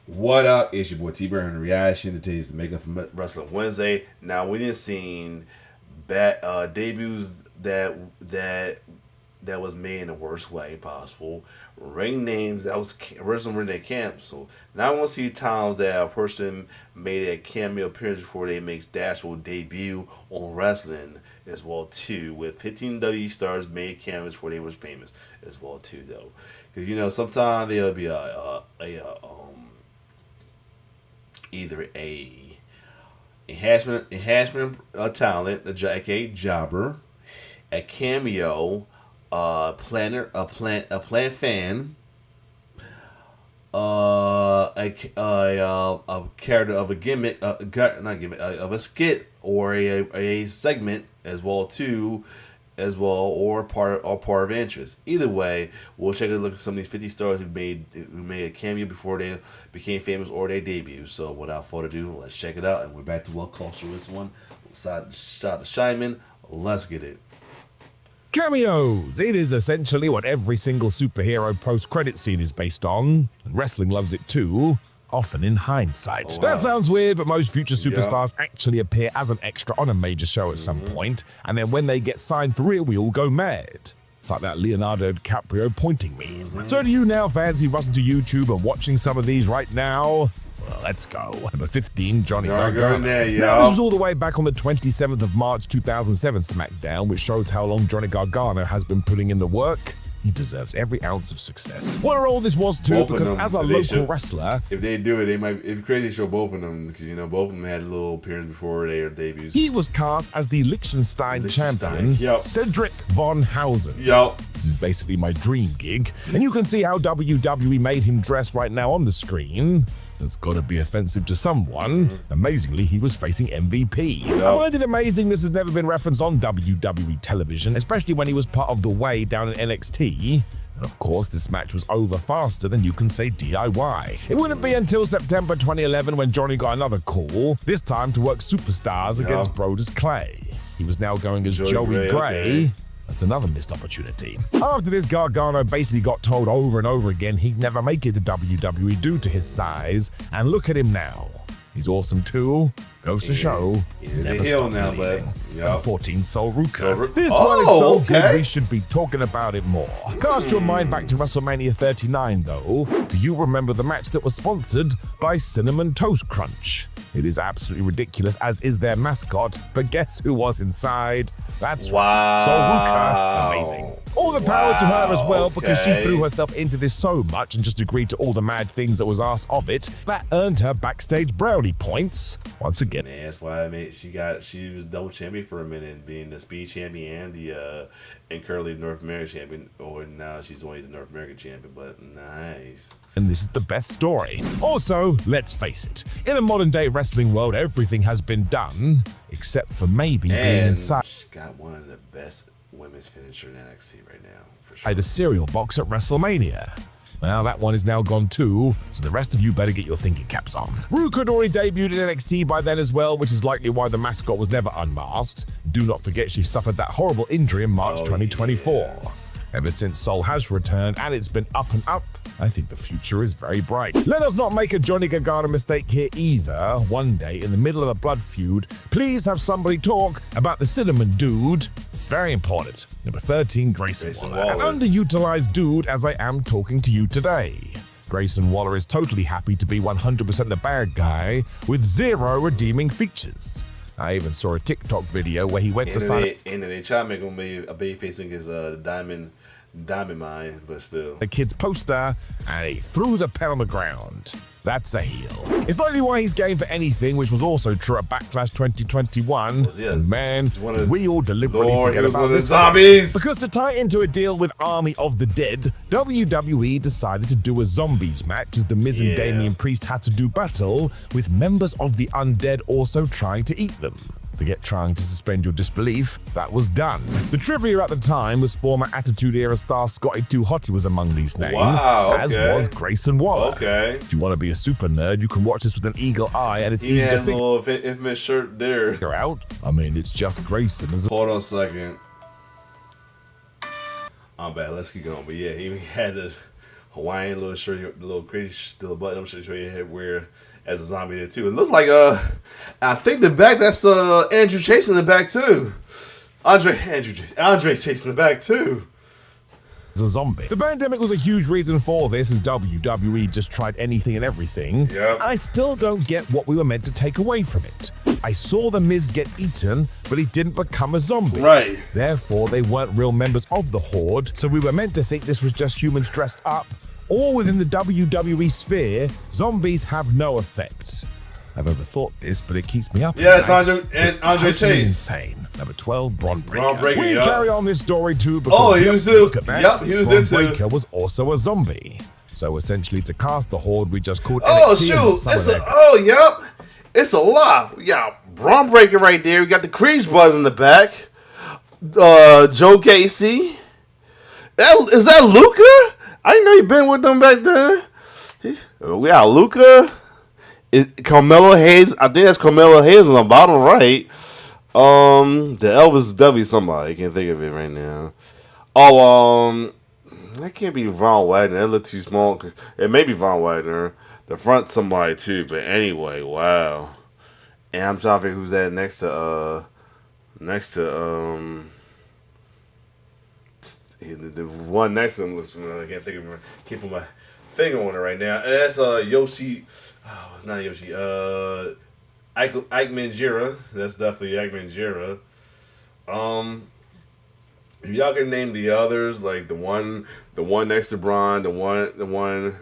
What up? It's your boy T-Burn Reaction. Today's the Makeup from Wrestling Wednesday. Now we didn't seen debuts that was made in the worst way possible. Ring names that was original ring they canceled. Now I want to see times that a person made a cameo appearance before they make the actual debut on wrestling as well too. With 15 WWE stars made cameos before they was famous as well too though. Because you know sometimes there'll be either a enhancement talent, aka jobber, a cameo, a plant fan, a character of a gimmick, not gimmick, of a skit or a segment as well too. As well, or part of interest. Either way, we'll take a look at some of these 50 stars who made a cameo before they became famous or they debut. So without further ado, let's check it out. And we're back to what culture this one. Shot to Shyman. Let's get it. Cameos! It is essentially what every single superhero post-credit scene is based on, and wrestling loves it too. Often in hindsight. Oh, wow. That sounds weird, but most future superstars actually appear as an extra on a major show at some point, and then when they get signed for real, we all go mad. It's like that Leonardo DiCaprio pointing meme. So do you now fancy rushing to YouTube and watching some of these right now? Well, let's go. Number 15, Johnny Gargano. Now, this was all the way back on the 27th of March 2007 SmackDown, which shows how long Johnny Gargano has been putting in the work. He deserves every ounce of success. What a role this was too, because as a local wrestler, if they do it, they might. If crazy show both of them, because you know both of them had a little appearance before their debuts. He was cast as the Liechtenstein champion, Cedric Von Hausen. This is basically my dream gig, and you can see how WWE made him dress right now on the screen. That's got to be offensive to someone. Amazingly, he was facing MVP. I find it amazing this has never been referenced on WWE television, especially when he was part of The Way down in NXT. And of course, this match was over faster than you can say DIY. It wouldn't be until September 2011 when Johnny got another call, this time to work Superstars against Brodus Clay. He was now going as Joey Gray. That's another missed opportunity. After this, Gargano basically got told over and over again he'd never make it to WWE due to his size, and look at him now. He's awesome too. Goes to show, never stop believing. Number 14, Sol Ruka. This one is so good we should be talking about it more. Cast your mind back to WrestleMania 39 though. Do you remember the match that was sponsored by Cinnamon Toast Crunch? It is absolutely ridiculous, as is their mascot, but guess who was inside? That's right, Sol Ruka. Amazing. All the power to her as well, because she threw herself into this so much and just agreed to all the mad things that was asked of it. That earned her backstage brownie points. Once again. Man, that's why she was double champion for a minute, being the speed champion and currently North American champion. Or now she's only the North American champion, but nice. And this is the best story. Also, let's face it, in a modern day wrestling world, everything has been done, except for maybe being inside. She's got one of the best women's finisher in NXT right now, for sure. I had a cereal box at WrestleMania. Well, that one is now gone too, so the rest of you better get your thinking caps on. Ruka had already debuted in NXT by then as well, which is likely why the mascot was never unmasked. Do not forget she suffered that horrible injury in March 2024. Yeah. Ever since Sol has returned, and it's been up and up, I think the future is very bright. Let us not make a Johnny Gargano mistake here either. One day, in the middle of a blood feud, please have somebody talk about the Cinnamon Dude. It's very important. Number 13, Grayson Waller. An underutilized dude as I am talking to you today. Grayson Waller is totally happy to be 100% the bad guy with zero redeeming features. I even saw a TikTok video where he went to sign. And they try to make him a babyface against Diamond Mine, but still. The kid's poster, and he threw the pen on the ground. That's a heel. It's likely why he's game for anything, which was also true at Backlash 2021. And man, we all deliberately forget about this. Zombies! Because to tie into a deal with Army of the Dead, WWE decided to do a zombies match as The Miz and Damian Priest had to do battle with members of the undead also trying to eat them. Forget trying to suspend your disbelief, that was done. The trivia at the time was former Attitude Era star Scotty 2 Hotty was among these names, as was Grayson Waller. If you want to be a super nerd, you can watch this with an eagle eye, and it's easy to figure a little infamous shirt there. Out. I mean, it's just Grayson. Hold on a second. I'm bad, let's keep going. But yeah, he had the Hawaiian little shirt, the little crazy, little button-up shirt he had wear as a zombie there too. It looks like I think the back that's Andrew Chase in the back too. Andre Chase in the back too. As a zombie. The pandemic was a huge reason for this, as WWE just tried anything and everything. I still don't get what we were meant to take away from it. I saw The Miz get eaten, but he didn't become a zombie. Right. Therefore, they weren't real members of the Horde, so we were meant to think this was just humans dressed up. Or within the WWE sphere, zombies have no effect. I've overthought this, but it keeps me up. Yes, Andre Chase. Insane. Number 12, Braun Breaker. We carry on this story too because he was look at that. He was Braun Breaker was also a zombie. So essentially, to cast the Horde, we just called NXT. It's a lot. Yeah, Braun Breaker right there. We got the Crease Brothers in the back. Joe Gacy. Is that Luca? I didn't know you'd been with them back then. We got Luca. Carmelo Hayes. I think that's Carmelo Hayes on the bottom right. The Elvis is definitely somebody. I can't think of it right now. That can't be Von Wagner. That looks too small. It may be Von Wagner. The front somebody too. But anyway, wow. And I'm trying to figure who's that next to the one next to him looks familiar. I can't think of him. Keeping my finger on it right now. And that's Yoshi. Oh, it's not Yoshi. Ike Manjira. That's definitely Ike Manjira. If y'all can name the others, like the one next to Braun, the one,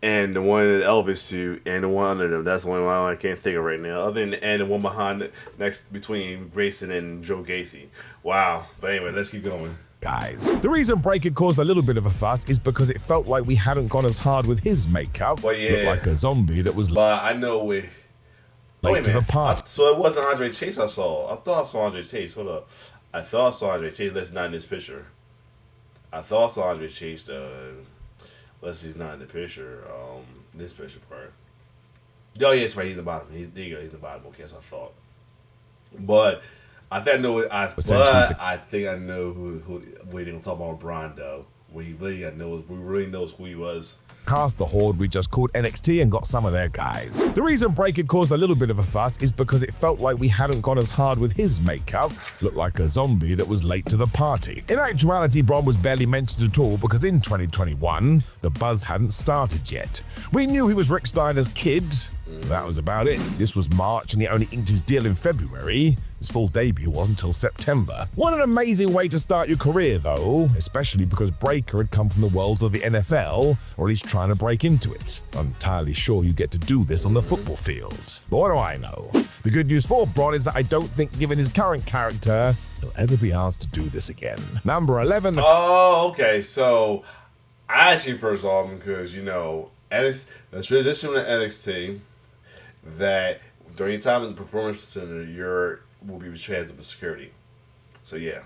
and the one in the Elvis suit, and the one under them. That's the one I can't think of right now. Other than and the one behind next between Grayson and Joe Gacy. Wow. But anyway, let's keep going. Guys, the reason Breaker caused a little bit of a fuss is because it felt like we hadn't gone as hard with his makeup. Well, yeah. Looked like a zombie that was but I know we late to the party. So it wasn't Andre Chase I saw. I thought I saw Andre Chase. Hold up. I thought I saw Andre Chase. That's not in this picture. I thought I saw Andre Chase. Unless he's not in the picture. This picture part. Oh, yeah, it's right. He's in the bottom. There you go. He's in the bottom. Okay, that's what I thought. But I think I know. I think I know who we didn't talk about Braun though. We really knows who he was. Cast the Horde, we just called NXT and got some of their guys. The reason Breaker caused a little bit of a fuss is because it felt like we hadn't gone as hard with his makeup. Looked like a zombie that was late to the party. In actuality, Braun was barely mentioned at all because in 2021, the buzz hadn't started yet. We knew he was Rick Steiner's kid. That was about it. This was March and he only inked his deal in February. His full debut wasn't until September. What an amazing way to start your career though, especially because Breaker had come from the world of the NFL, or at least trying to break into it. I'm entirely sure you get to do this on the football field. But what do I know? The good news for Braun is that I don't think, given his current character, he'll ever be asked to do this again. Number 11. Oh, okay. So I actually first saw him because, the tradition in NXT that during your time as a performance center, you will be transit with security. So yeah,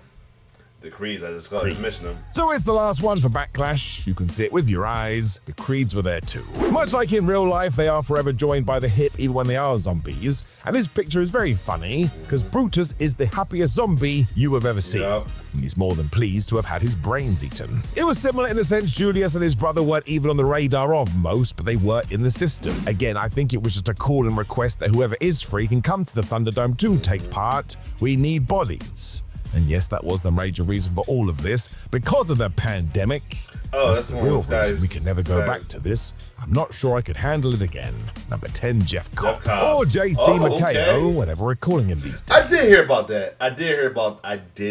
the Creeds, I just mentioned them. So it's the last one for Backlash. You can see it with your eyes. The Creeds were there too. Much like in real life, they are forever joined by the hip even when they are zombies. And this picture is very funny because Brutus is the happiest zombie you have ever seen. Yep. And he's more than pleased to have had his brains eaten. It was similar in the sense Julius and his brother weren't even on the radar of most, but they were in the system. Again, I think it was just a call and request that whoever is free can come to the Thunderdome to take part. We need bodies. And yes, that was the major reason for all of this, because of the pandemic. Oh, that's the real reason we can never go back to this. I'm not sure I could handle it again. Number 10, Jeff Cobb. Or JC Mateo, whatever we're calling him these days. I did hear about that. I did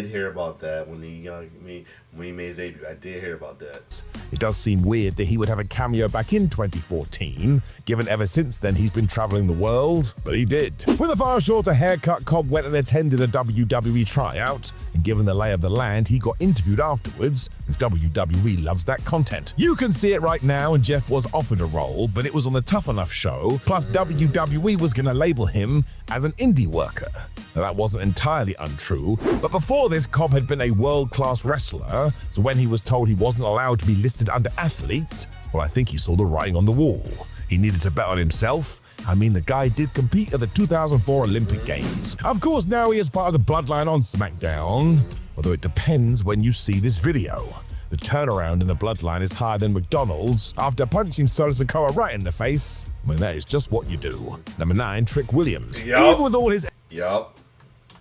hear about that when he made his debut. I did hear about that. It does seem weird that he would have a cameo back in 2014, given ever since then he's been traveling the world, but he did. With a far shorter haircut, Cobb went and attended a WWE tryout, and given the lay of the land, he got interviewed afterwards, and WWE loves that content. You can see it right now, and Jeff was offered a role, but it was on the Tough Enough show, plus WWE was going to label him as an indie worker. Now, that wasn't entirely untrue, but before this, Cobb had been a world-class wrestler, so when he was told he wasn't allowed to be listed under athletes, well, I think he saw the writing on the wall. He needed to bet on himself. I mean, the guy did compete at the 2004 Olympic Games. Of course, now he is part of the Bloodline on SmackDown, although it depends when you see this video. The turnaround in the Bloodline is higher than McDonald's after punching Solo Sikoa right in the face. I mean, that is just what you do. Number 9, Trick Williams. Even with all his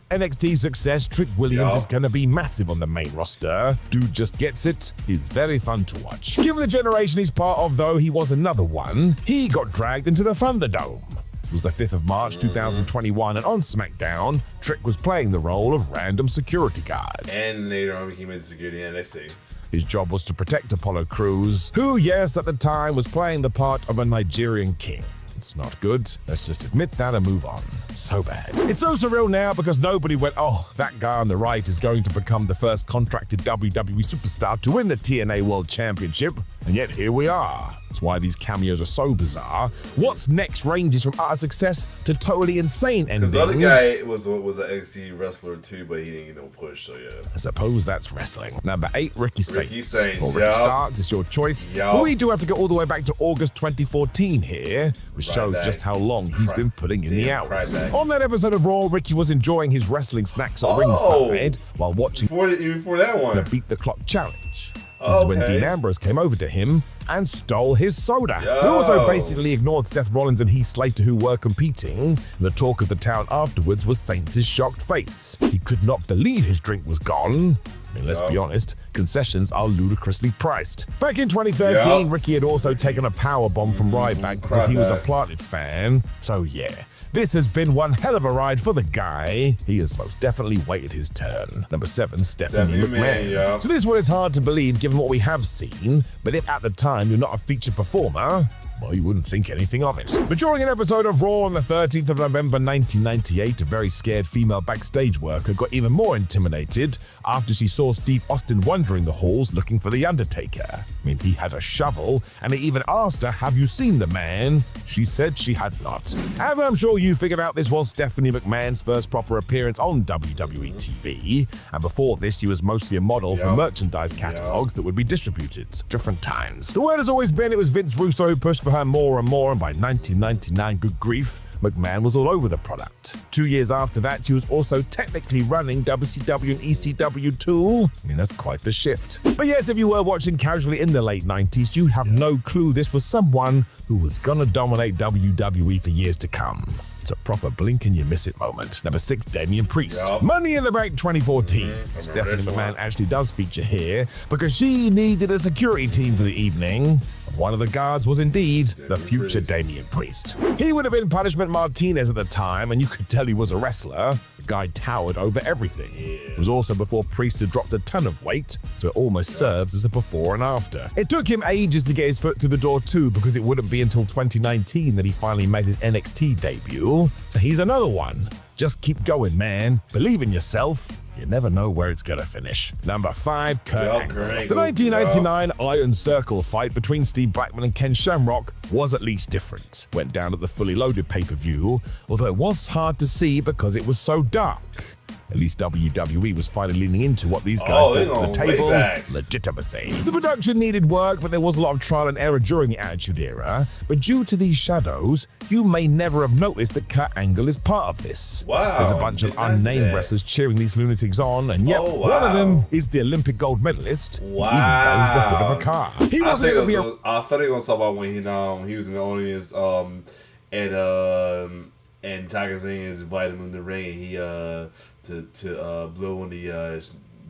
NXT success, Trick Williams is going to be massive on the main roster. Dude just gets it. He's very fun to watch. Given the generation he's part of, though, he was another one. He got dragged into the Thunderdome. It was the 5th of March 2021, and on SmackDown, Trick was playing the role of random security guard. And later on became a security NXT. His job was to protect Apollo Crews, who, yes, at the time was playing the part of a Nigerian king. It's not good. Let's just admit that and move on. So bad. It's so surreal now because nobody went, oh, that guy on the right is going to become the first contracted WWE superstar to win the TNA World Championship. And yet here we are. That's why these cameos are so bizarre. What's next ranges from utter success to totally insane endings. The other guy was an NXT wrestler too, but he didn't get no push, so yeah. I suppose that's wrestling. Number 8, Ricky Saints. Or Ricky Starks, it's your choice. But we do have to go all the way back to August 2014 here, which shows just how long he's been putting in the hours. On that episode of Raw, Ricky was enjoying his wrestling snacks at ringside while watching before that one, the Beat the Clock Challenge. This is when Dean Ambrose came over to him and stole his soda. He also basically ignored Seth Rollins and Heath Slater, who were competing. The talk of the town afterwards was Saints' shocked face. He could not believe his drink was gone. I mean, let's be honest, concessions are ludicrously priced. Back in 2013, Ricky had also taken a power bomb from Ryback because he was a Planted fan. So yeah, this has been one hell of a ride for the guy. He has most definitely waited his turn. Number 7, Stephanie McMahon. So this one is hard to believe given what we have seen, but if at the time you're not a featured performer, well, you wouldn't think anything of it. But during an episode of Raw on the 13th of November 1998, a very scared female backstage worker got even more intimidated after she saw Steve Austin wandering the halls looking for The Undertaker. I mean, he had a shovel, and he even asked her, have you seen the man? She said she had not. As I'm sure you figured out, this was Stephanie McMahon's first proper appearance on WWE TV, and before this, she was mostly a model for merchandise catalogs that would be distributed different times. The word has always been it was Vince Russo who pushed for her more and more, and by 1999, good grief, McMahon was all over the product. 2 years after that, she was also technically running WCW and ECW too. I mean, that's quite the shift. But yes, if you were watching casually in the late 90s, you'd have no clue this was someone who was gonna dominate WWE for years to come. It's a proper blink and you miss it moment. Number 6, Damian Priest. Money in the Bank 2014. Stephanie McMahon actually does feature here because she needed a security team for the evening. One of the guards was indeed the future Damian Priest. He would have been Punishment Martinez at the time, and you could tell he was a wrestler. The guy towered over everything. It was also before Priest had dropped a ton of weight, so it almost serves as a before and after. It took him ages to get his foot through the door too, because it wouldn't be until 2019 that he finally made his NXT debut. So he's another one. Just keep going, man. Believe in yourself. You never know where it's gonna finish. Number 5, Kurt Angle. The 1999 Iron Circle fight between Steve Blackman and Ken Shamrock was at least different. Went down at the Fully Loaded pay-per-view, although it was hard to see because it was so dark. At least WWE was finally leaning into what these guys brought to the table, legitimacy. The production needed work, but there was a lot of trial and error during the Attitude Era. But due to these shadows, you may never have noticed that Kurt Angle is part of this. There's a bunch of unnamed wrestlers cheering these lunatics on, and yet one of them is the Olympic gold medalist. He even bangs the hood of a car. He wasn't going to be I thought he was going to talk about when he was in the audience and Tiger Zane invited him in the ring, and he to blow on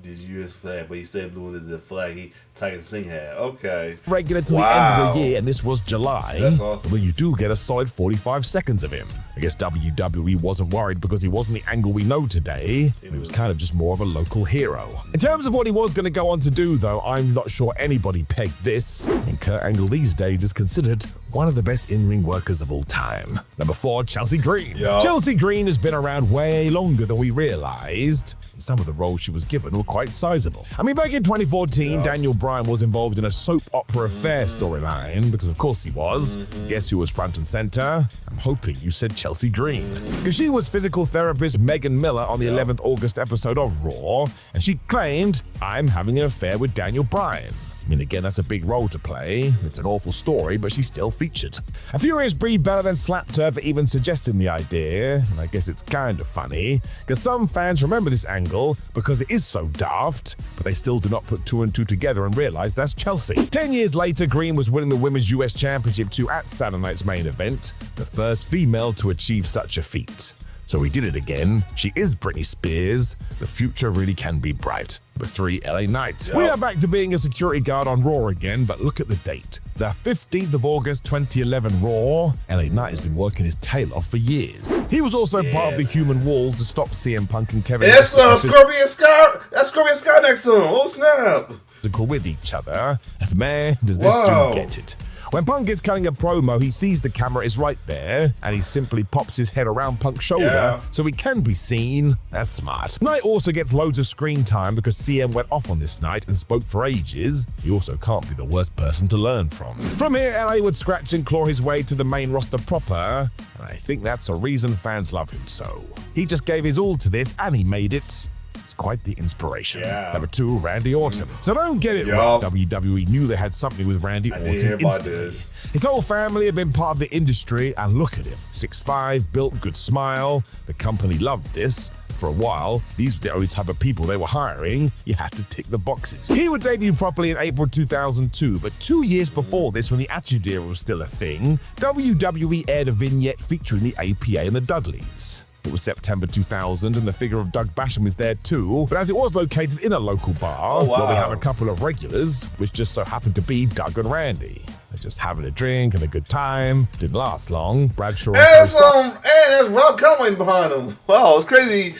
did U.S. flag, but he said blew the flag he Tiger Singh had. Okay. Regular to the end of the year, and this was July. That's awesome. Although you do get a solid 45 seconds of him. I guess WWE wasn't worried because he wasn't the Angle we know today. He was kind of just more of a local hero. In terms of what he was going to go on to do, though, I'm not sure anybody pegged this. And Kurt Angle these days is considered one of the best in-ring workers of all time. Number 4, Chelsea Green. Yo. Chelsea Green has been around way longer than we realized. Some of the roles she was given were quite sizable. I mean, back in 2014, Daniel Bryan was involved in a soap opera affair storyline, because of course he was. Guess who was front and center? I'm hoping you said Chelsea Green. Because she was physical therapist Megan Miller on the 11th August episode of Raw, and she claimed, I'm having an affair with Daniel Bryan. I mean, again, that's a big role to play. It's an awful story, but she's still featured. A furious Brie Bella then slapped her for even suggesting the idea, and I guess it's kind of funny, because some fans remember this angle because it is so daft, but they still do not put 2 and 2 together and realize that's Chelsea. 10 years later, Green was winning the Women's US Championship 2 at Saturday Night's main event, the first female to achieve such a feat. So we did it again. She is Britney Spears. The future really can be bright. Number 3, LA Knight. We are back to being a security guard on Raw again, but look at the date. The 15th of August 2011 Raw. LA Knight has been working his tail off for years. He was also part of the Human Walls to stop CM Punk and Kevin. That's Scorpion Sky. That's Scorpion Sky next to him. Oh snap! With each other. And man, does this dude get it. When Punk is cutting a promo, he sees the camera is right there, and he simply pops his head around Punk's shoulder so he can be seen. That's smart. Knight also gets loads of screen time because CM went off on this night and spoke for ages. He also can't be the worst person to learn from. From here, LA would scratch and claw his way to the main roster proper, and I think that's a reason fans love him so. He just gave his all to this, and he made it. It's quite the inspiration. Number 2, Randy Orton. So don't get it wrong. WWE knew they had something with Randy Orton instantly. His whole family had been part of the industry, and look at him. 6'5", built, good smile. The company loved this. For a while, these were the only type of people they were hiring. You had to tick the boxes. He would debut properly in April 2002, but 2 years before this, when the Attitude Era was still a thing, WWE aired a vignette featuring the APA and the Dudleys. It was September 2000, and the figure of Doug Basham was there too, but as it was located in a local bar, where we have a couple of regulars, which just so happened to be Doug and Randy. They're just having a drink and a good time. Didn't last long. Bradshaw and there's Rob Conway behind him. Wow, it's crazy.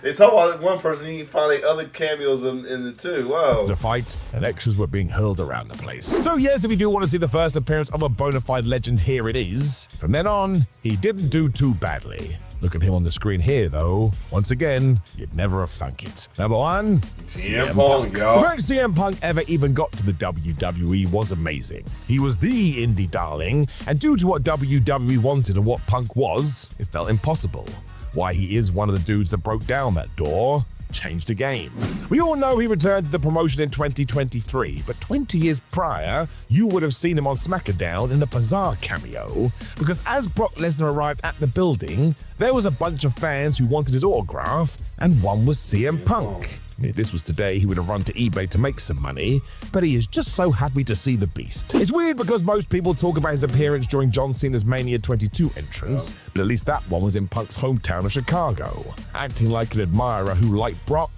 They talk about one person, you find other cameos in the two. Wow. The fight, and extras were being hurled around the place. So yes, if you do want to see the first appearance of a bona fide legend, here it is. From then on, he didn't do too badly. Look at him on the screen here, though. Once again, you'd never have thunk it. Number 1, CM Punk. The fact CM Punk ever even got to the WWE was amazing. He was the indie darling, and due to what WWE wanted and what Punk was, it felt impossible. Why he is one of the dudes that broke down that door, changed the game. We all know he returned to the promotion in 2023, but 20 years prior, you would have seen him on SmackDown in a bizarre cameo, because as Brock Lesnar arrived at the building, there was a bunch of fans who wanted his autograph, and one was CM Punk. If this was today, he would have run to eBay to make some money, but he is just so happy to see the beast. It's weird because most people talk about his appearance during John Cena's Mania 22 entrance, but at least that one was in Punk's hometown of Chicago. Acting like an admirer who liked Brock,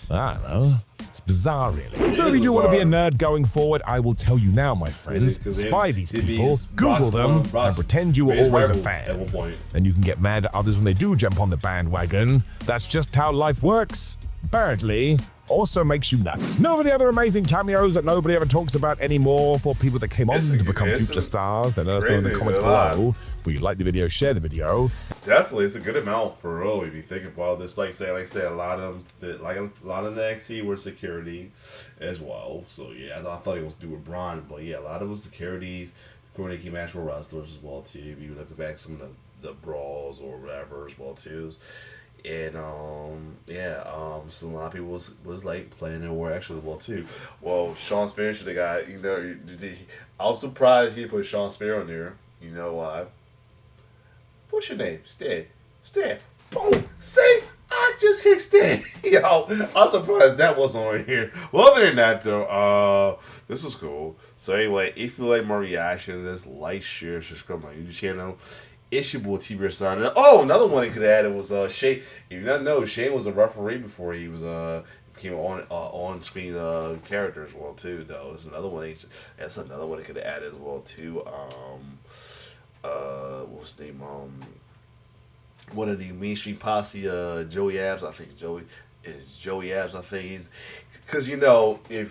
I don't know. It's bizarre, really. So if you do want to be a nerd going forward, I will tell you now, my friends, spy these people, Google them, and pretend you were always a fan. Then you can get mad at others when they do jump on the bandwagon. That's just how life works. Apparently, also makes you nuts. Know of any other amazing cameos that nobody ever talks about anymore for people that came on to become future stars? Then let us know in the comments below. If you like the video, share the video. Definitely, it's a good amount for real. If you think about this, like I said, a lot of the NXT were security as well. So yeah, I thought he was doing Braun, but yeah, a lot of the securities, according to match were wrestlers as well too. If you look back some of the brawls or whatever as well too. And so a lot of people was like playing their war actually well too. Well, Sean Spear should have got, I was surprised he put Sean Spear on there. You know why? What's your name? Stan. Boom. See? I just kicked Stan. Yo, I'm surprised that wasn't on here. Well, other than that though, this was cool. So anyway, if you like more reaction to this, like, share, subscribe to my YouTube channel. It's your boy T-Bear signing. Oh, another one he could have added was Shane. If you not know, Shane was a referee before he was became on screen character as well too. Though it's another one. That's another one they could have added as well too. What's his name? One of the Mean Street Posse, Joey Abs. I think Joey Abs. I think he's because if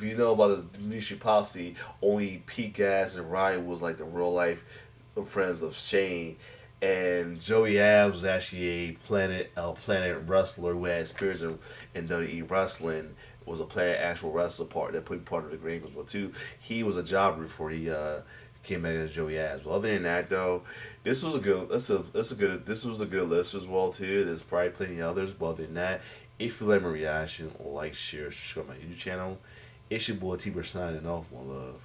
you know about the Mean Street Posse, only Pete Gas and Ryan was like the real life friends of Shane. And Joey Abs was actually a planet wrestler who had experience in WWE wrestling. Was a planet actual wrestler that played part of the Green as well too. He was a jobber before he came back as Joey Abs. But other than that though, this was a good list as well too. There's probably plenty of others, but other than that, if you like my reaction, like, share, subscribe to my YouTube channel. It's your boy T-Bird signing off, my love.